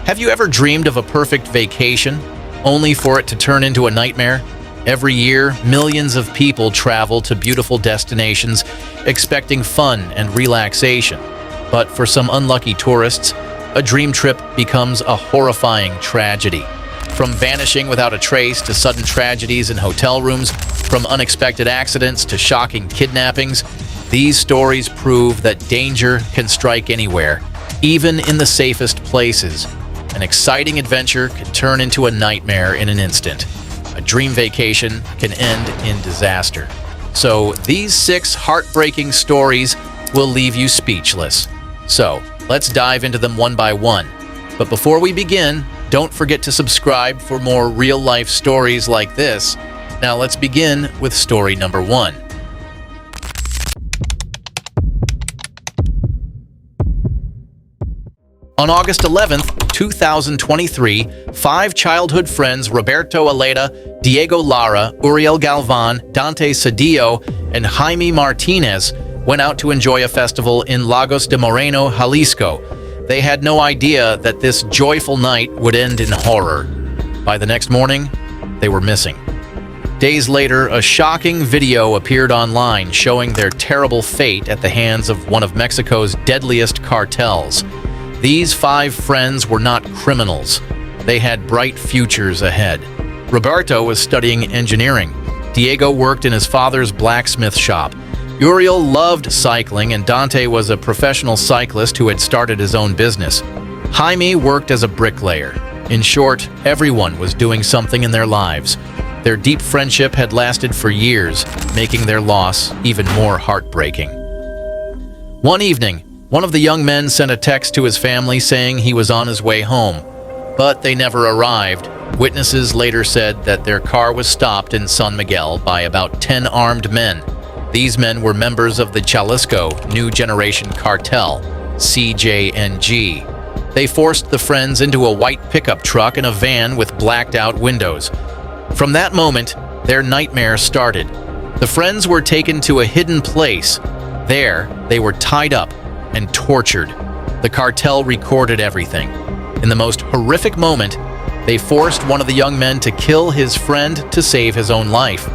Have you ever dreamed of a perfect vacation, only for it to turn into a nightmare? Every year, millions of people travel to beautiful destinations, expecting fun and relaxation. But for some unlucky tourists, a dream trip becomes a horrifying tragedy. From vanishing without a trace to sudden tragedies in hotel rooms, from unexpected accidents to shocking kidnappings, these stories prove that danger can strike anywhere, even in the safest places. An exciting adventure can turn into a nightmare in an instant. A dream vacation can end in disaster. So, these 6 heartbreaking stories will leave you speechless. So, let's dive into them one by one. But before we begin, don't forget to subscribe for more real-life stories like this. Now let's begin with story number 1. On August 11th, 2023, 5 childhood friends Roberto Aleda, Diego Lara, Uriel Galvan, Dante Cedillo, and Jaime Martinez went out to enjoy a festival in Lagos de Moreno, Jalisco. They had no idea that this joyful night would end in horror. By the next morning, they were missing. Days later, a shocking video appeared online showing their terrible fate at the hands of one of Mexico's deadliest cartels. These 5 friends were not criminals. They had bright futures ahead. Roberto was studying engineering. Diego worked in his father's blacksmith shop. Uriel loved cycling, and Dante was a professional cyclist who had started his own business. Jaime worked as a bricklayer. In short, everyone was doing something in their lives. Their deep friendship had lasted for years, making their loss even more heartbreaking. One evening, one of the young men sent a text to his family saying he was on his way home, but they never arrived. Witnesses later said that their car was stopped in San Miguel by about 10 armed men. These men were members of the Jalisco New Generation Cartel, CJNG. They forced the friends into a white pickup truck and a van with blacked-out windows. From that moment, their nightmare started. The friends were taken to a hidden place. There, they were tied up and tortured. The cartel recorded everything. In the most horrific moment, they forced one of the young men to kill his friend to save his own life.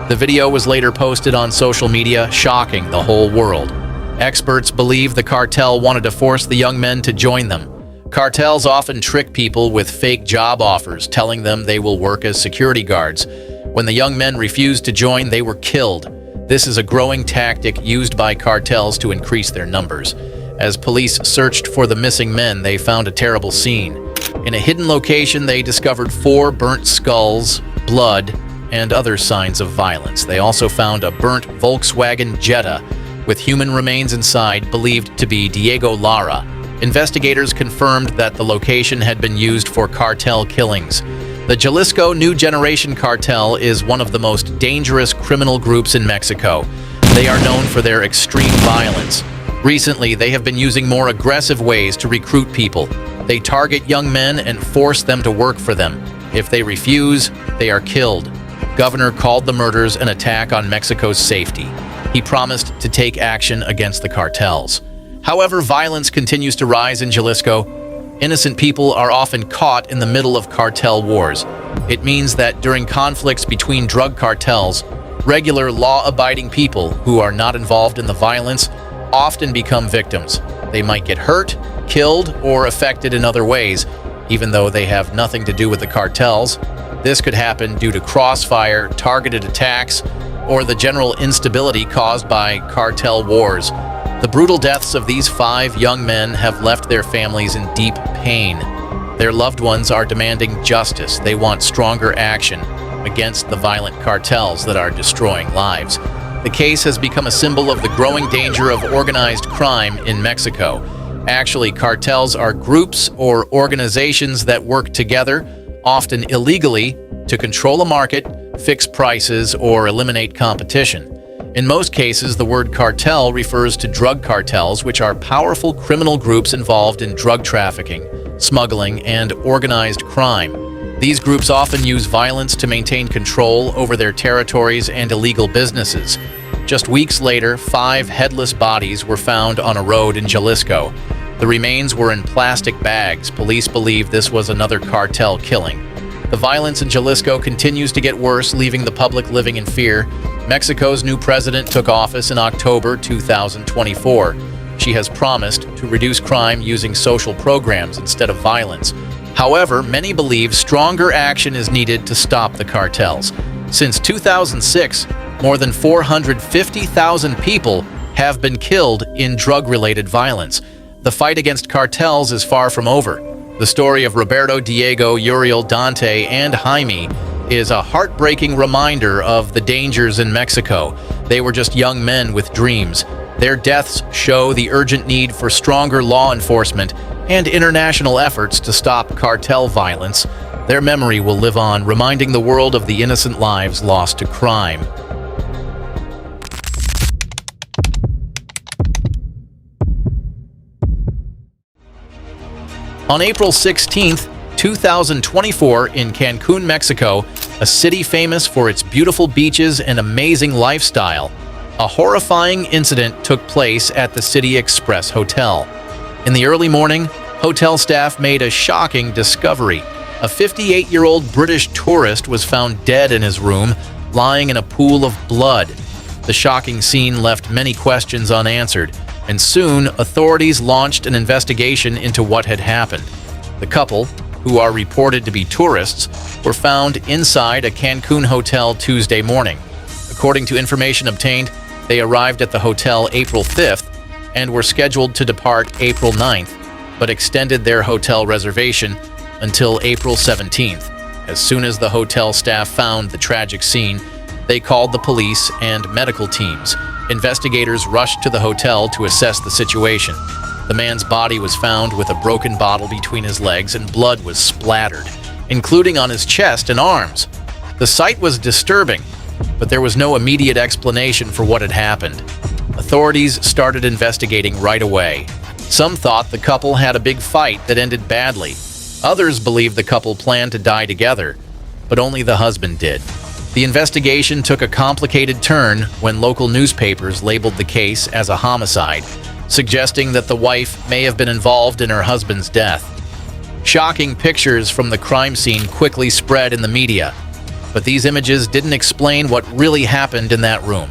The video was later posted on social media, shocking the whole world. Experts believe the cartel wanted to force the young men to join them. Cartels often trick people with fake job offers, telling them they will work as security guards. When the young men refused to join, they were killed. This is a growing tactic used by cartels to increase their numbers. As police searched for the missing men, they found a terrible scene. In a hidden location, they discovered 4 burnt skulls, blood, and other signs of violence. They also found a burnt Volkswagen Jetta with human remains inside, believed to be Diego Lara. Investigators confirmed that the location had been used for cartel killings. The Jalisco New Generation Cartel is one of the most dangerous criminal groups in Mexico. They are known for their extreme violence. Recently, they have been using more aggressive ways to recruit people. They target young men and force them to work for them. If they refuse, they are killed. Governor called the murders an attack on Mexico's safety. He promised to take action against the cartels. However, violence continues to rise in Jalisco. Innocent people are often caught in the middle of cartel wars. It means that during conflicts between drug cartels, regular law-abiding people who are not involved in the violence often become victims. They might get hurt, killed, or affected in other ways, even though they have nothing to do with the cartels. This could happen due to crossfire, targeted attacks, or the general instability caused by cartel wars. The brutal deaths of these 5 young men have left their families in deep pain. Their loved ones are demanding justice. They want stronger action against the violent cartels that are destroying lives. The case has become a symbol of the growing danger of organized crime in Mexico. Actually, cartels are groups or organizations that work together, often illegally, to control a market, fix prices, or eliminate competition. In most cases, the word cartel refers to drug cartels, which are powerful criminal groups involved in drug trafficking, smuggling, and organized crime. These groups often use violence to maintain control over their territories and illegal businesses. Just weeks later, 5 headless bodies were found on a road in Jalisco. The remains were in plastic bags. Police believe this was another cartel killing. The violence in Jalisco continues to get worse, leaving the public living in fear. Mexico's new president took office in October 2024. She has promised to reduce crime using social programs instead of violence. However, many believe stronger action is needed to stop the cartels. Since 2006, more than 450,000 people have been killed in drug-related violence. The fight against cartels is far from over. The story of Roberto, Diego, Uriel, Dante, and Jaime is a heartbreaking reminder of the dangers in Mexico. They were just young men with dreams. Their deaths show the urgent need for stronger law enforcement and international efforts to stop cartel violence. Their memory will live on, reminding the world of the innocent lives lost to crime. On April 16, 2024, in Cancun, Mexico, a city famous for its beautiful beaches and amazing lifestyle, a horrifying incident took place at the City Express Hotel. In the early morning, hotel staff made a shocking discovery. A 58-year-old British tourist was found dead in his room, lying in a pool of blood. The shocking scene left many questions unanswered, and soon authorities launched an investigation into what had happened. The couple, who are reported to be tourists, were found inside a Cancun hotel Tuesday morning. According to information obtained, they arrived at the hotel April 5th and were scheduled to depart April 9th, but extended their hotel reservation until April 17th. As soon as the hotel staff found the tragic scene, they called the police and medical teams. Investigators rushed to the hotel to assess the situation. The man's body was found with a broken bottle between his legs and blood was splattered, including on his chest and arms. The sight was disturbing, but there was no immediate explanation for what had happened. Authorities started investigating right away. Some thought the couple had a big fight that ended badly. Others believed the couple planned to die together, but only the husband did. The investigation took a complicated turn when local newspapers labeled the case as a homicide, suggesting that the wife may have been involved in her husband's death. Shocking pictures from the crime scene quickly spread in the media, but these images didn't explain what really happened in that room.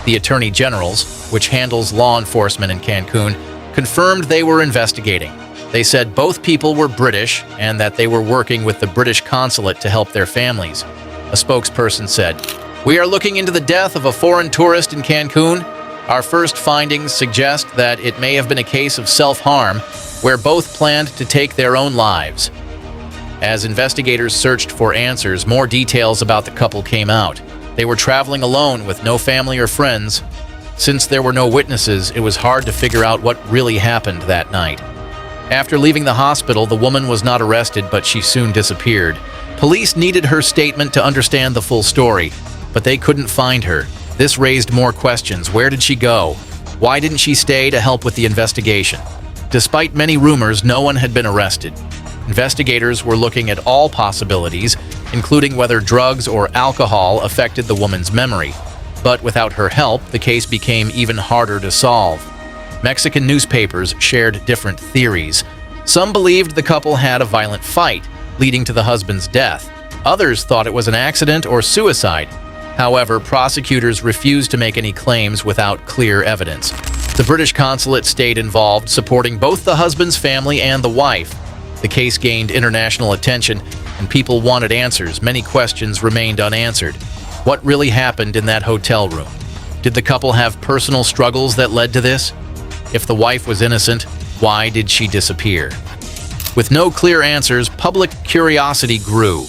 The Attorney General's, which handles law enforcement in Cancun, confirmed they were investigating. They said both people were British and that they were working with the British consulate to help their families. A spokesperson said, "We are looking into the death of a foreign tourist in Cancun. Our first findings suggest that it may have been a case of self-harm, where both planned to take their own lives." As investigators searched for answers, more details about the couple came out. They were traveling alone with no family or friends. Since there were no witnesses, it was hard to figure out what really happened that night. After leaving the hospital, the woman was not arrested, but she soon disappeared. Police needed her statement to understand the full story, but they couldn't find her. This raised more questions. Where did she go? Why didn't she stay to help with the investigation? Despite many rumors, no one had been arrested. Investigators were looking at all possibilities, including whether drugs or alcohol affected the woman's memory. But without her help, the case became even harder to solve. Mexican newspapers shared different theories. Some believed the couple had a violent fight, leading to the husband's death. Others thought it was an accident or suicide. However, prosecutors refused to make any claims without clear evidence. The British consulate stayed involved, supporting both the husband's family and the wife. The case gained international attention, and people wanted answers. Many questions remained unanswered. What really happened in that hotel room? Did the couple have personal struggles that led to this? If the wife was innocent, why did she disappear? With no clear answers, public curiosity grew.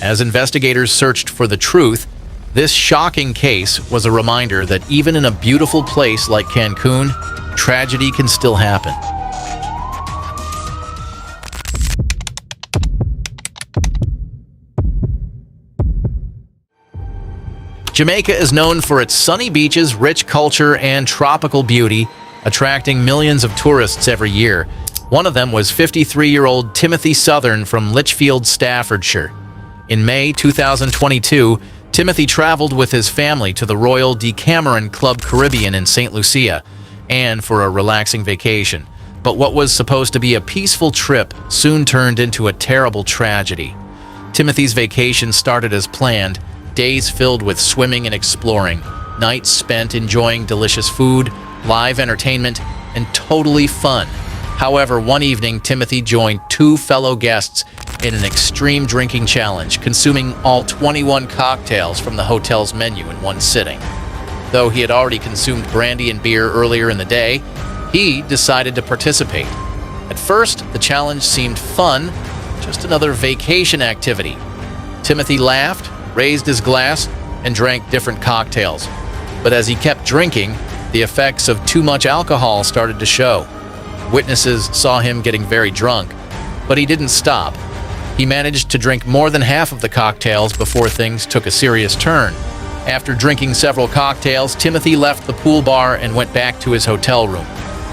As investigators searched for the truth, this shocking case was a reminder that even in a beautiful place like Cancun, tragedy can still happen. Jamaica is known for its sunny beaches, rich culture, and tropical beauty, attracting millions of tourists every year. One of them was 53-year-old Timothy Southern from Lichfield, Staffordshire. In May 2022, Timothy traveled with his family to the Royal Decameron Club Caribbean in St. Lucia, and for a relaxing vacation. But what was supposed to be a peaceful trip soon turned into a terrible tragedy. Timothy's vacation started as planned, days filled with swimming and exploring, nights spent enjoying delicious food, live entertainment, and totally fun. However, one evening, Timothy joined two fellow guests in an extreme drinking challenge, consuming all 21 cocktails from the hotel's menu in one sitting. Though he had already consumed brandy and beer earlier in the day, he decided to participate. At first, the challenge seemed fun, just another vacation activity. Timothy laughed, raised his glass, and drank different cocktails. But as he kept drinking, the effects of too much alcohol started to show. Witnesses saw him getting very drunk, but he didn't stop. He managed to drink more than half of the cocktails before things took a serious turn. After drinking several cocktails, Timothy left the pool bar and went back to his hotel room.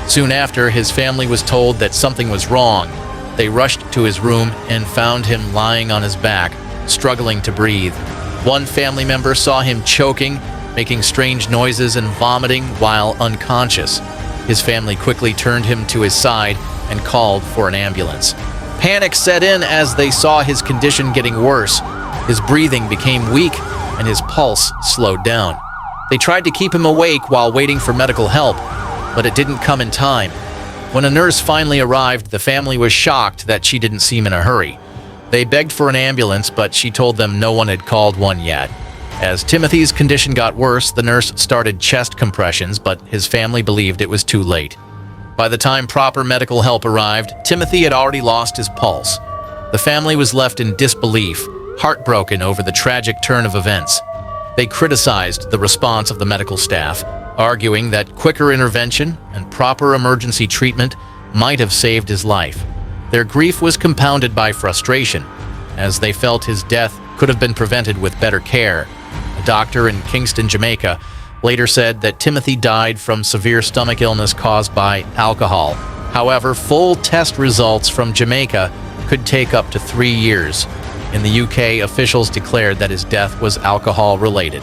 Soon after, his family was told that something was wrong. They rushed to his room and found him lying on his back, struggling to breathe. One family member saw him choking, making strange noises and vomiting while unconscious. His family quickly turned him to his side and called for an ambulance. Panic set in as they saw his condition getting worse. His breathing became weak and his pulse slowed down. They tried to keep him awake while waiting for medical help, but it didn't come in time. When a nurse finally arrived, the family was shocked that she didn't seem in a hurry. They begged for an ambulance, but she told them no one had called one yet. As Timothy's condition got worse, the nurse started chest compressions, but his family believed it was too late. By the time proper medical help arrived, Timothy had already lost his pulse. The family was left in disbelief, heartbroken over the tragic turn of events. They criticized the response of the medical staff, arguing that quicker intervention and proper emergency treatment might have saved his life. Their grief was compounded by frustration, as they felt his death could have been prevented with better care. A doctor in Kingston, Jamaica, later said that Timothy died from severe stomach illness caused by alcohol. However, full test results from Jamaica could take up to 3 years. In the UK, officials declared that his death was alcohol-related.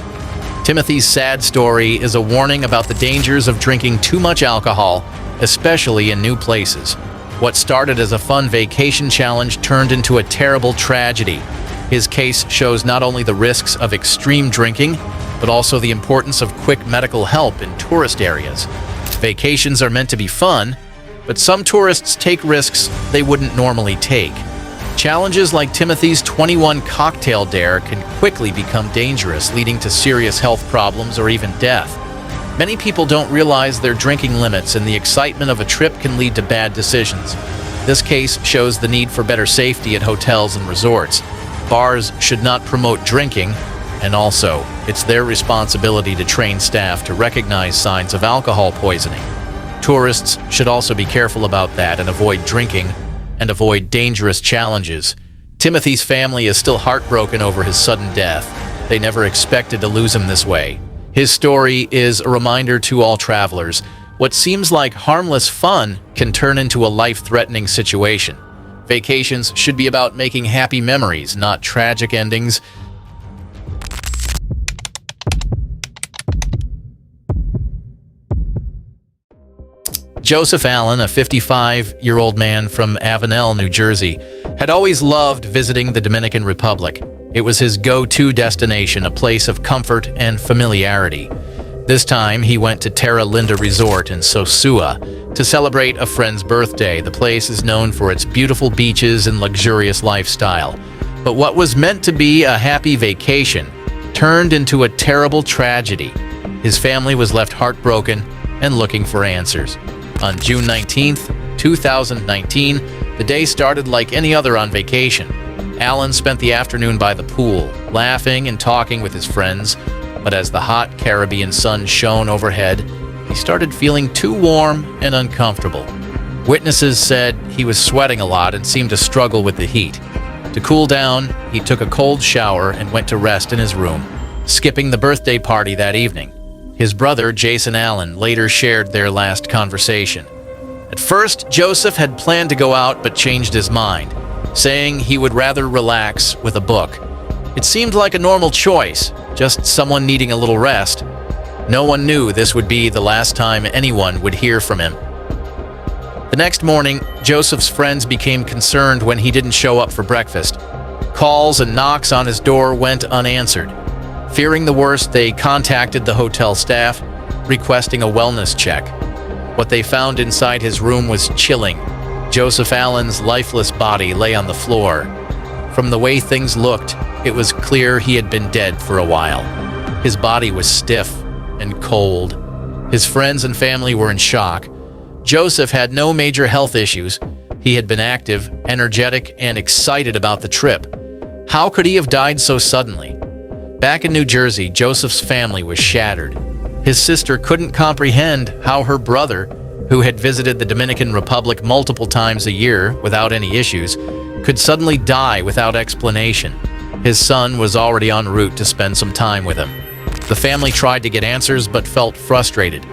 Timothy's sad story is a warning about the dangers of drinking too much alcohol, especially in new places. What started as a fun vacation challenge turned into a terrible tragedy. His case shows not only the risks of extreme drinking, but also the importance of quick medical help in tourist areas. Vacations are meant to be fun, but some tourists take risks they wouldn't normally take. Challenges like Timothy's 21 cocktail dare can quickly become dangerous, leading to serious health problems or even death. Many people don't realize their drinking limits, and the excitement of a trip can lead to bad decisions. This case shows the need for better safety at hotels and resorts. Bars should not promote drinking, and also, it's their responsibility to train staff to recognize signs of alcohol poisoning. Tourists should also be careful about that and avoid drinking and avoid dangerous challenges. Timothy's family is still heartbroken over his sudden death. They never expected to lose him this way. His story is a reminder to all travelers. What seems like harmless fun can turn into a life-threatening situation. Vacations should be about making happy memories, not tragic endings. Joseph Allen, a 55-year-old man from Avenel, New Jersey, had always loved visiting the Dominican Republic. It was his go-to destination, a place of comfort and familiarity. This time, he went to Terra Linda Resort in Sosua to celebrate a friend's birthday. The place is known for its beautiful beaches and luxurious lifestyle. But what was meant to be a happy vacation turned into a terrible tragedy. His family was left heartbroken and looking for answers. On June 19th, 2019, the day started like any other on vacation. Allen spent the afternoon by the pool, laughing and talking with his friends, but as the hot Caribbean sun shone overhead, he started feeling too warm and uncomfortable. Witnesses said he was sweating a lot and seemed to struggle with the heat. To cool down, he took a cold shower and went to rest in his room, skipping the birthday party that evening. His brother, Jason Allen, later shared their last conversation. At first, Joseph had planned to go out but changed his mind, saying he would rather relax with a book. It seemed like a normal choice, just someone needing a little rest. No one knew this would be the last time anyone would hear from him. The next morning, Joseph's friends became concerned when he didn't show up for breakfast. Calls and knocks on his door went unanswered. Fearing the worst, they contacted the hotel staff, requesting a wellness check. What they found inside his room was chilling. Joseph Allen's lifeless body lay on the floor. From the way things looked, it was clear he had been dead for a while. His body was stiff and cold. His friends and family were in shock. Joseph had no major health issues. He had been active, energetic, and excited about the trip. How could he have died so suddenly? Back in New Jersey, Joseph's family was shattered. His sister couldn't comprehend how her brother, who had visited the Dominican Republic multiple times a year without any issues, could suddenly die without explanation. His son was already en route to spend some time with him. The family tried to get answers but felt frustrated.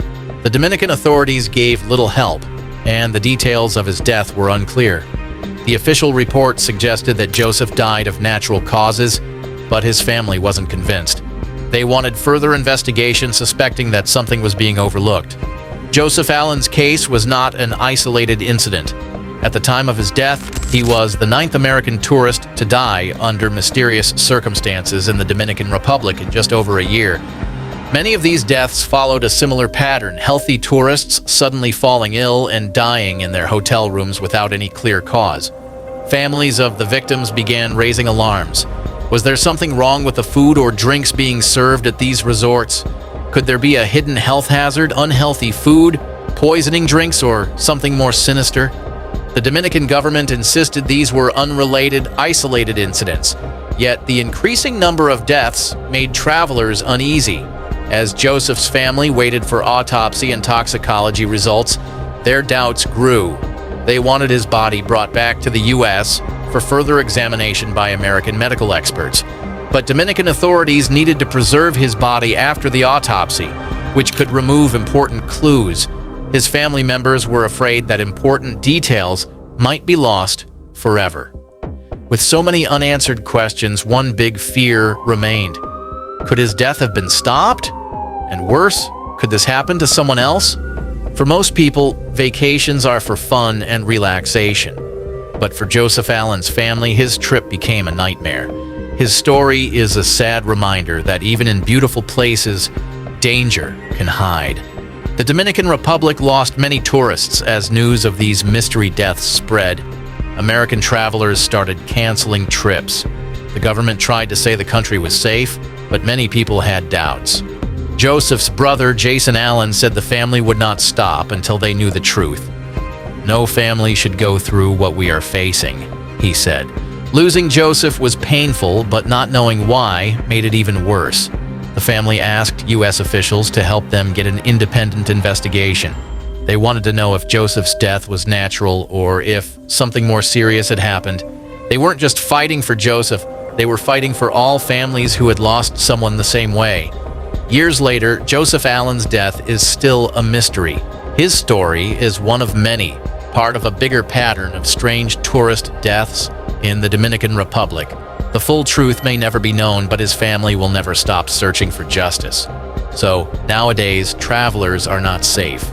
The Dominican authorities gave little help, and the details of his death were unclear. The official report suggested that Joseph died of natural causes, but his family wasn't convinced. They wanted further investigation, suspecting that something was being overlooked. Joseph Allen's case was not an isolated incident. At the time of his death, he was the 9th American tourist to die under mysterious circumstances in the Dominican Republic in just over a year. Many of these deaths followed a similar pattern: healthy tourists suddenly falling ill and dying in their hotel rooms without any clear cause. Families of the victims began raising alarms. Was there something wrong with the food or drinks being served at these resorts? Could there be a hidden health hazard, unhealthy food, poisoning drinks, or something more sinister? The Dominican government insisted these were unrelated, isolated incidents. Yet the increasing number of deaths made travelers uneasy. As Joseph's family waited for autopsy and toxicology results, their doubts grew. They wanted his body brought back to the U.S. for further examination by American medical experts. But Dominican authorities needed to preserve his body after the autopsy, which could remove important clues. His family members were afraid that important details might be lost forever. With so many unanswered questions, one big fear remained. Could his death have been stopped? And worse, could this happen to someone else? For most people, vacations are for fun and relaxation. But for Joseph Allen's family, his trip became a nightmare. His story is a sad reminder that even in beautiful places, danger can hide. The Dominican Republic lost many tourists as news of these mystery deaths spread. American travelers started canceling trips. The government tried to say the country was safe, but many people had doubts. Joseph's brother, Jason Allen, said the family would not stop until they knew the truth. "No family should go through what we are facing," he said. Losing Joseph was painful, but not knowing why made it even worse. The family asked U.S. officials to help them get an independent investigation. They wanted to know if Joseph's death was natural or if something more serious had happened. They weren't just fighting for Joseph, they were fighting for all families who had lost someone the same way. Years later, Joseph Allen's death is still a mystery. His story is one of many, part of a bigger pattern of strange tourist deaths in the Dominican Republic. The full truth may never be known, but his family will never stop searching for justice. So, nowadays, travelers are not safe.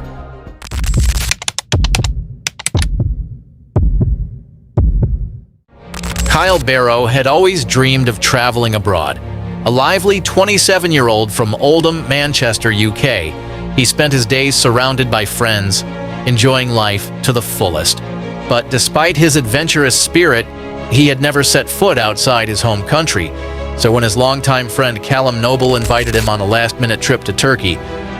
Kyle Barrow had always dreamed of traveling abroad. A lively 27-year-old from Oldham, Manchester, UK, he spent his days surrounded by friends, enjoying life to the fullest. But despite his adventurous spirit, he had never set foot outside his home country. So when his longtime friend Callum Noble invited him on a last-minute trip to Turkey,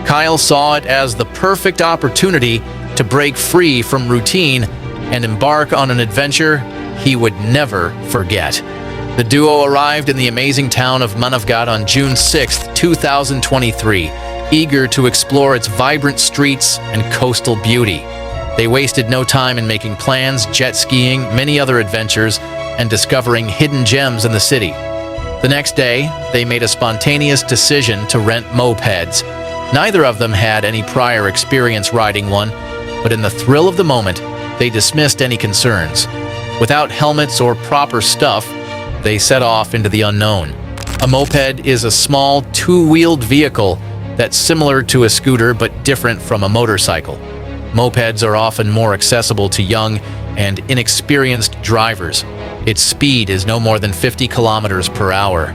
Kyle saw it as the perfect opportunity to break free from routine and embark on an adventure he would never forget. The duo arrived in the amazing town of Manavgat on June 6, 2023, eager to explore its vibrant streets and coastal beauty. They wasted no time in making plans, jet skiing, many other adventures, and discovering hidden gems in the city. The next day, they made a spontaneous decision to rent mopeds. Neither of them had any prior experience riding one, but in the thrill of the moment, they dismissed any concerns. Without helmets or proper stuff, they set off into the unknown. A moped is a small, two-wheeled vehicle that's similar to a scooter but different from a motorcycle. Mopeds are often more accessible to young and inexperienced drivers. Its speed is no more than 50 kilometers per hour.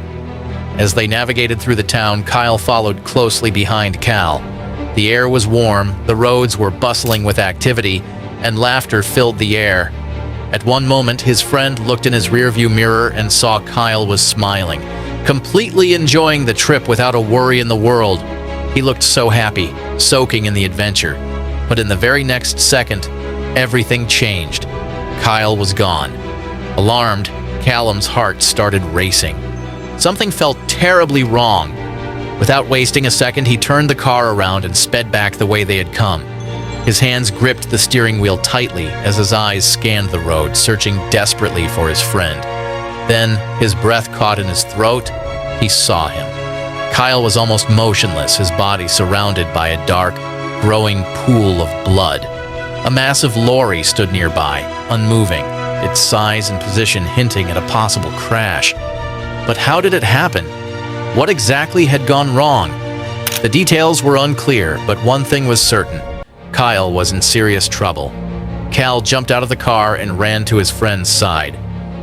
As they navigated through the town, Kyle followed closely behind Cal. The air was warm, the roads were bustling with activity, and laughter filled the air. At one moment, his friend looked in his rearview mirror and saw Kyle was smiling, completely enjoying the trip without a worry in the world. He looked so happy, soaking in the adventure. But in the very next second, everything changed. Kyle was gone. Alarmed, Callum's heart started racing. Something felt terribly wrong. Without wasting a second, he turned the car around and sped back the way they had come. His hands gripped the steering wheel tightly as his eyes scanned the road, searching desperately for his friend. Then, his breath caught in his throat. He saw him. Kyle was almost motionless, his body surrounded by a dark, growing pool of blood. A massive lorry stood nearby, unmoving, its size and position hinting at a possible crash. But how did it happen? What exactly had gone wrong? The details were unclear, but one thing was certain. Kyle was in serious trouble. Cal jumped out of the car and ran to his friend's side.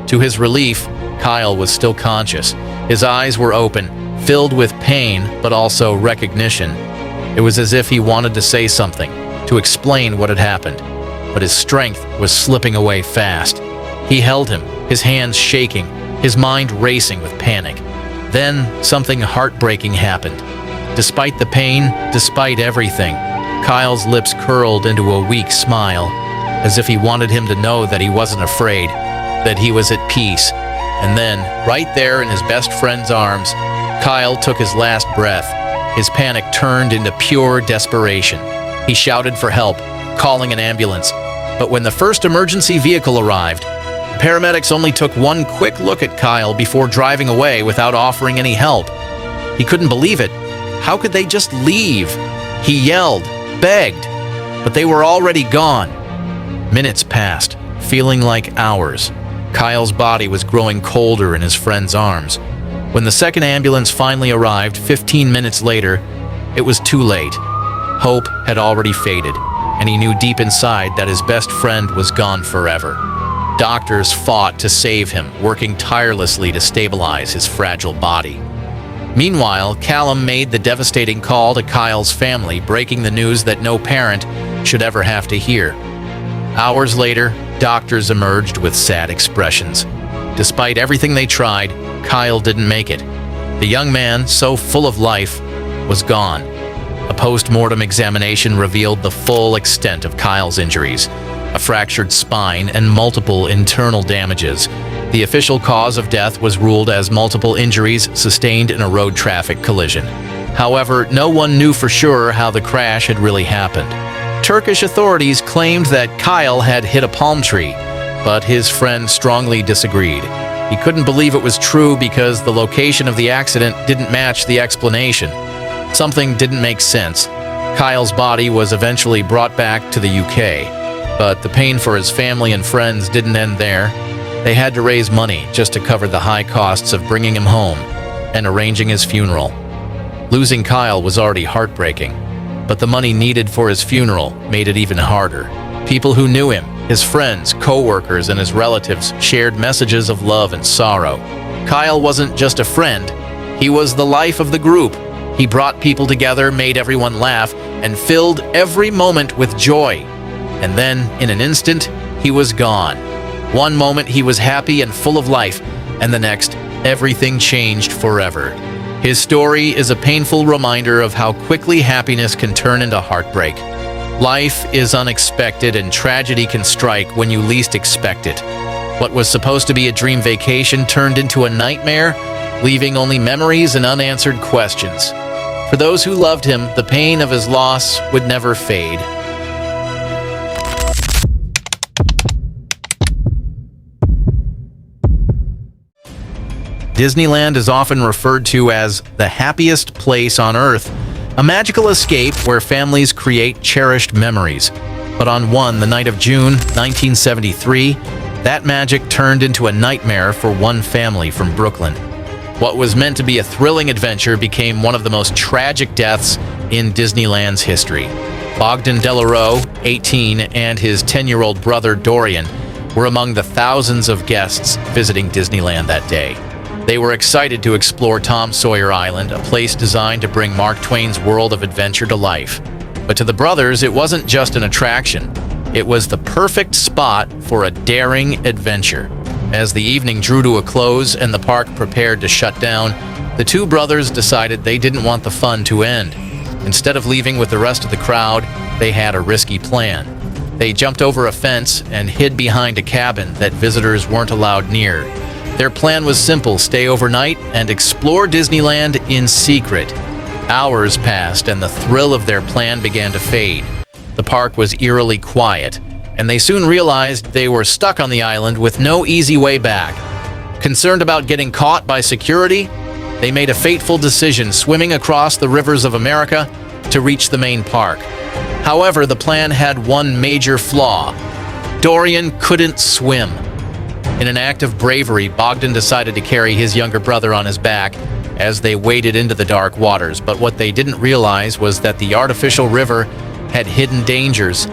To his relief, Kyle was still conscious. His eyes were open, filled with pain, but also recognition. It was as if he wanted to say something, to explain what had happened, but his strength was slipping away fast. He held him, his hands shaking, his mind racing with panic. Then something heartbreaking happened. Despite the pain, despite everything, Kyle's lips curled into a weak smile, as if he wanted him to know that he wasn't afraid, that he was at peace. And then, right there in his best friend's arms, Kyle took his last breath. His panic turned into pure desperation. He shouted for help, calling an ambulance. But when the first emergency vehicle arrived, the paramedics only took one quick look at Kyle before driving away without offering any help. He couldn't believe it. How could they just leave? He yelled, begged, but they were already gone. Minutes passed, feeling like hours. Kyle's body was growing colder in his friend's arms. When the second ambulance finally arrived 15 minutes later, it was too late. Hope had already faded, and he knew deep inside that his best friend was gone forever. Doctors fought to save him, working tirelessly to stabilize his fragile body. Meanwhile, Callum made the devastating call to Kyle's family, breaking the news that no parent should ever have to hear. Hours later, doctors emerged with sad expressions. Despite everything they tried, Kyle didn't make it. The young man, so full of life, was gone. A post-mortem examination revealed the full extent of Kyle's injuries: a fractured spine and multiple internal damages. The official cause of death was ruled as multiple injuries sustained in a road traffic collision. However, no one knew for sure how the crash had really happened. Turkish authorities claimed that Kyle had hit a palm tree, but his friend strongly disagreed. He couldn't believe it was true because the location of the accident didn't match the explanation. Something didn't make sense. Kyle's body was eventually brought back to the UK, but the pain for his family and friends didn't end there. They had to raise money just to cover the high costs of bringing him home and arranging his funeral. Losing Kyle was already heartbreaking, but the money needed for his funeral made it even harder. People who knew him, his friends, co-workers, and his relatives shared messages of love and sorrow. Kyle wasn't just a friend, he was the life of the group. He brought people together, made everyone laugh, and filled every moment with joy. And then, in an instant, he was gone. One moment he was happy and full of life, and the next, everything changed forever. His story is a painful reminder of how quickly happiness can turn into heartbreak. Life is unexpected, and tragedy can strike when you least expect it. What was supposed to be a dream vacation turned into a nightmare, leaving only memories and unanswered questions. For those who loved him, the pain of his loss would never fade. Disneyland is often referred to as the happiest place on Earth, a magical escape where families create cherished memories. But on the night of June 1973, that magic turned into a nightmare for one family from Brooklyn. What was meant to be a thrilling adventure became one of the most tragic deaths in Disneyland's history. Bogdan Delaroe, 18, and his 10-year-old brother Dorian were among the thousands of guests visiting Disneyland that day. They were excited to explore Tom Sawyer Island, a place designed to bring Mark Twain's world of adventure to life. But to the brothers, it wasn't just an attraction. It was the perfect spot for a daring adventure. As the evening drew to a close and the park prepared to shut down, the two brothers decided they didn't want the fun to end. Instead of leaving with the rest of the crowd, they had a risky plan. They jumped over a fence and hid behind a cabin that visitors weren't allowed near. Their plan was simple: stay overnight and explore Disneyland in secret. Hours passed and the thrill of their plan began to fade. The park was eerily quiet, and they soon realized they were stuck on the island with no easy way back. Concerned about getting caught by security, they made a fateful decision, swimming across the rivers of America to reach the main park. However, the plan had one major flaw. Dorian couldn't swim. In an act of bravery, Bogdan decided to carry his younger brother on his back as they waded into the dark waters. But what they didn't realize was that the artificial river had hidden dangers.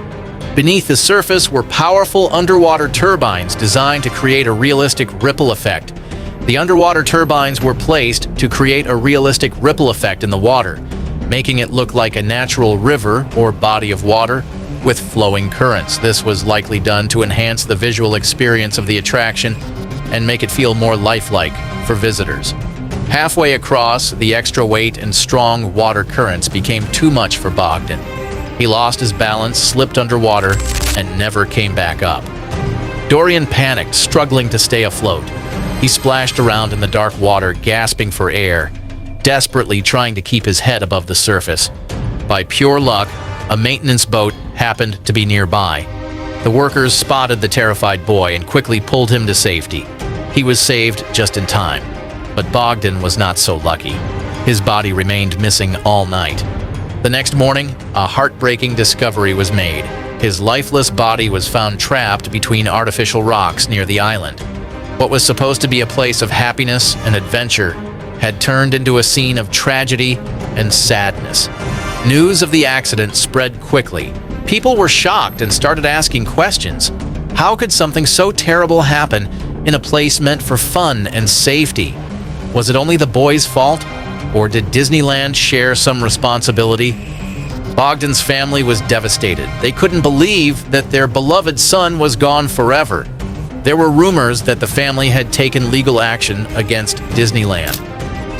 Beneath the surface were powerful underwater turbines designed to create a realistic ripple effect. The underwater turbines were placed to create a realistic ripple effect in the water, making it look like a natural river or body of water with flowing currents. This was likely done to enhance the visual experience of the attraction and make it feel more lifelike for visitors. Halfway across, the extra weight and strong water currents became too much for Bogdan. He lost his balance, slipped underwater, and never came back up. Dorian panicked, struggling to stay afloat. He splashed around in the dark water, gasping for air, desperately trying to keep his head above the surface. By pure luck, a maintenance boat happened to be nearby. The workers spotted the terrified boy and quickly pulled him to safety. He was saved just in time. But Bogdan was not so lucky. His body remained missing all night. The next morning, a heartbreaking discovery was made. His lifeless body was found trapped between artificial rocks near the island. What was supposed to be a place of happiness and adventure had turned into a scene of tragedy and sadness. News of the accident spread quickly. People were shocked and started asking questions. How could something so terrible happen in a place meant for fun and safety? Was it only the boy's fault, or did Disneyland share some responsibility? Bogdan's family was devastated. They couldn't believe that their beloved son was gone forever. There were rumors that the family had taken legal action against Disneyland.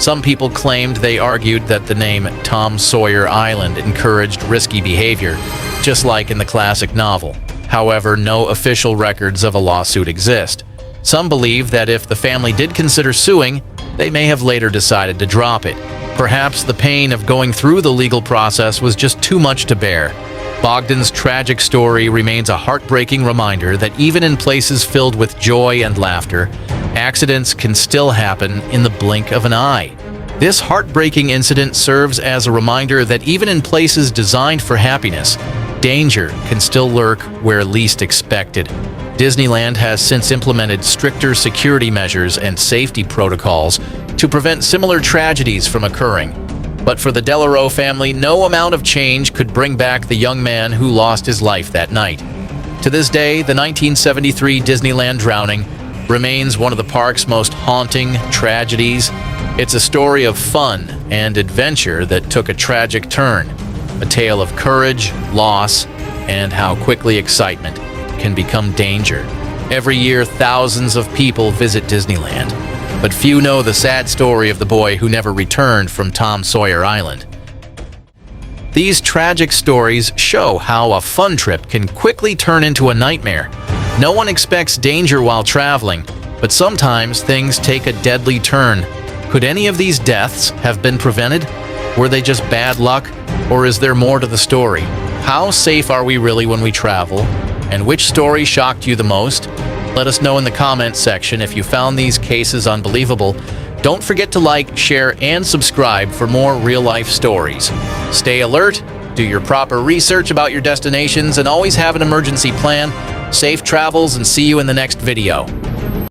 Some people claimed they argued that the name Tom Sawyer Island encouraged risky behavior, just like in the classic novel. However, no official records of a lawsuit exist. Some believe that if the family did consider suing, they may have later decided to drop it. Perhaps the pain of going through the legal process was just too much to bear. Bogdan's tragic story remains a heartbreaking reminder that even in places filled with joy and laughter, accidents can still happen in the blink of an eye. This heartbreaking incident serves as a reminder that even in places designed for happiness, danger can still lurk where least expected. Disneyland has since implemented stricter security measures and safety protocols to prevent similar tragedies from occurring. But for the Delarue family, no amount of change could bring back the young man who lost his life that night. To this day, the 1973 Disneyland drowning remains one of the park's most haunting tragedies. It's a story of fun and adventure that took a tragic turn, a tale of courage, loss, and how quickly excitement can become danger. Every year, thousands of people visit Disneyland, but few know the sad story of the boy who never returned from Tom Sawyer Island. These tragic stories show how a fun trip can quickly turn into a nightmare. No one expects danger while traveling, but sometimes things take a deadly turn. Could any of these deaths have been prevented? Were they just bad luck, or is there more to the story? How safe are we really when we travel? And which story shocked you the most? Let us know in the comments section if you found these cases unbelievable. Don't forget to like, share, and subscribe for more real-life stories. Stay alert, do your proper research about your destinations, and always have an emergency plan. Safe travels, and see you in the next video.